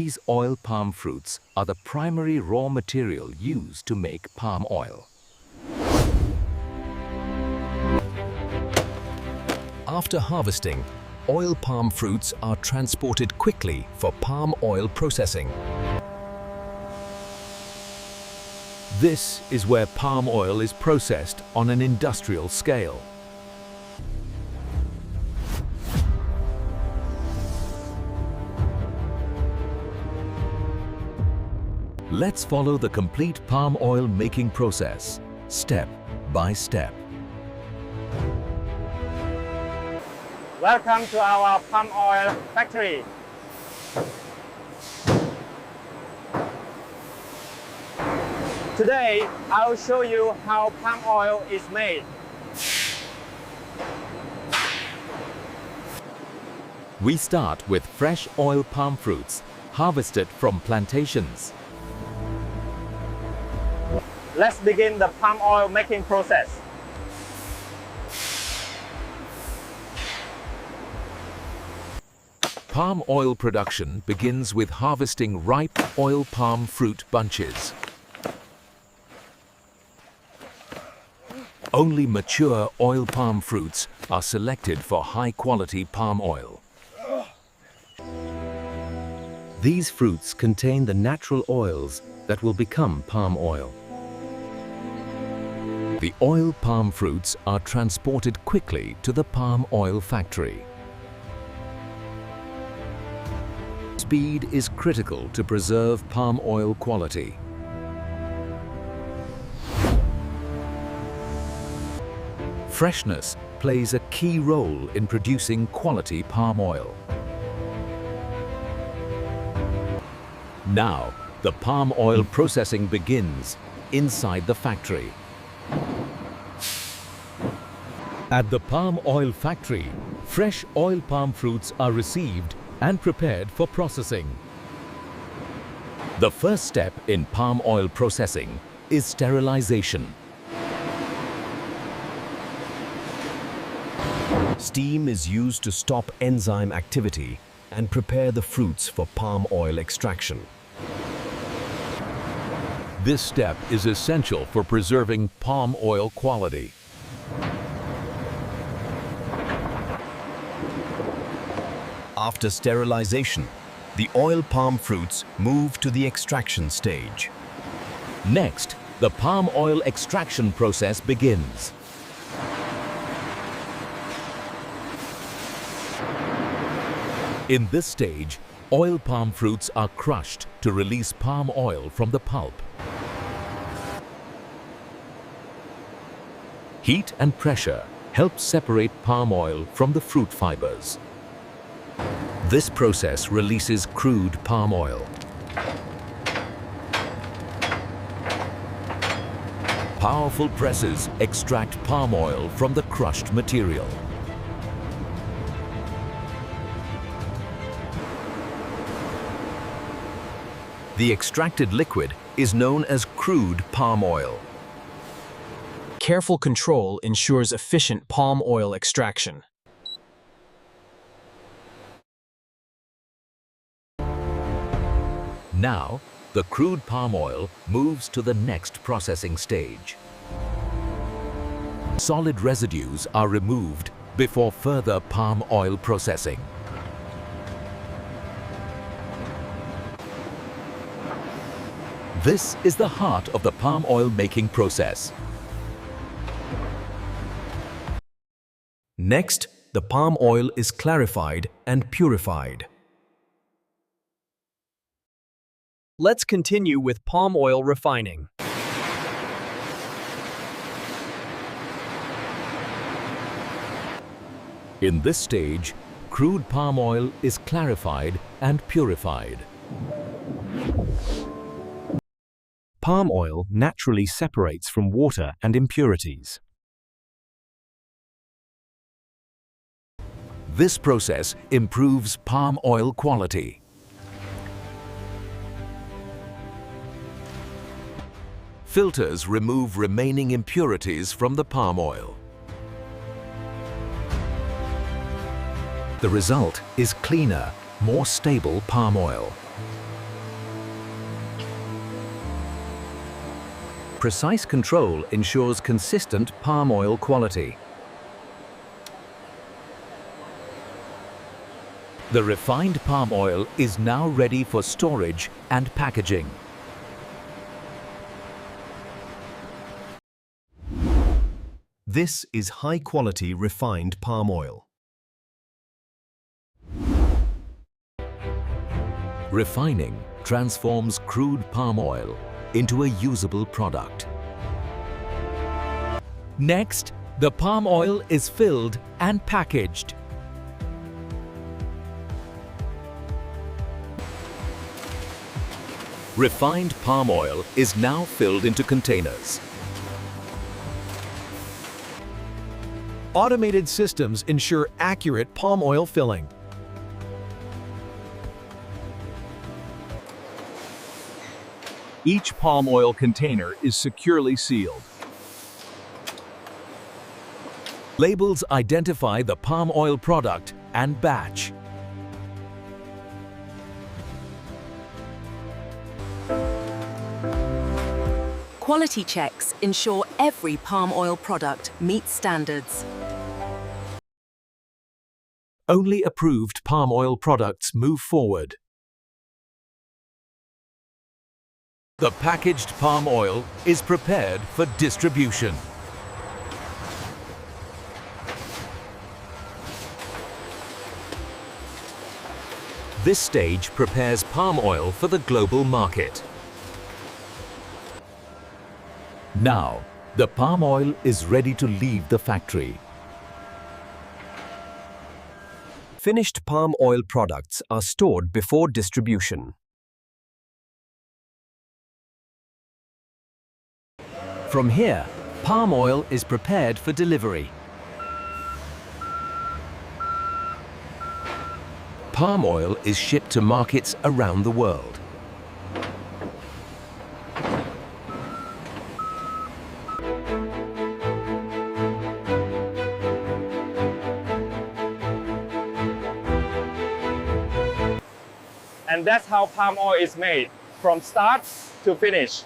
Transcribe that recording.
These oil palm fruits are the primary raw material used to make palm oil. After harvesting, oil palm fruits are transported quickly for palm oil processing. This is where palm oil is processed on an industrial scale. Let's follow the complete palm oil making process, step by step. Welcome to our palm oil factory. Today, I'll show you how palm oil is made. We start with fresh oil palm fruits harvested from plantations. Let's begin the palm oil making process. Palm oil production begins with harvesting ripe oil palm fruit bunches. Only mature oil palm fruits are selected for high-quality palm oil. These fruits contain the natural oils that will become palm oil. The oil palm fruits are transported quickly to the palm oil factory. Speed is critical to preserve palm oil quality. Freshness plays a key role in producing quality palm oil. Now, the palm oil processing begins inside the factory. At the palm oil factory, fresh oil palm fruits are received and prepared for processing. The first step in palm oil processing is sterilization. Steam is used to stop enzyme activity and prepare the fruits for palm oil extraction. This step is essential for preserving palm oil quality. After sterilization, the oil palm fruits move to the extraction stage. Next, the palm oil extraction process begins. In this stage, oil palm fruits are crushed to release palm oil from the pulp. Heat and pressure help separate palm oil from the fruit fibers. This process releases crude palm oil. Powerful presses extract palm oil from the crushed material. The extracted liquid is known as crude palm oil. Careful control ensures efficient palm oil extraction. Now, the crude palm oil moves to the next processing stage. Solid residues are removed before further palm oil processing. This is the heart of the palm oil making process. Next, the palm oil is clarified and purified. Let's continue with palm oil refining. In this stage, crude palm oil is clarified and purified. Palm oil naturally separates from water and impurities. This process improves palm oil quality. Filters remove remaining impurities from the palm oil. The result is cleaner, more stable palm oil. Precise control ensures consistent palm oil quality. The refined palm oil is now ready for storage and packaging. This is high-quality refined palm oil. Refining transforms crude palm oil into a usable product. Next, the palm oil is filled and packaged. Refined palm oil is now filled into containers. Automated systems ensure accurate palm oil filling. Each palm oil container is securely sealed. Labels identify the palm oil product and batch. Quality checks ensure every palm oil product meets standards. Only approved palm oil products move forward. The packaged palm oil is prepared for distribution. This stage prepares palm oil for the global market. Now, the palm oil is ready to leave the factory. Finished palm oil products are stored before distribution. From here, palm oil is prepared for delivery. Palm oil is shipped to markets around the world. And that's how palm oil is made, from start to finish.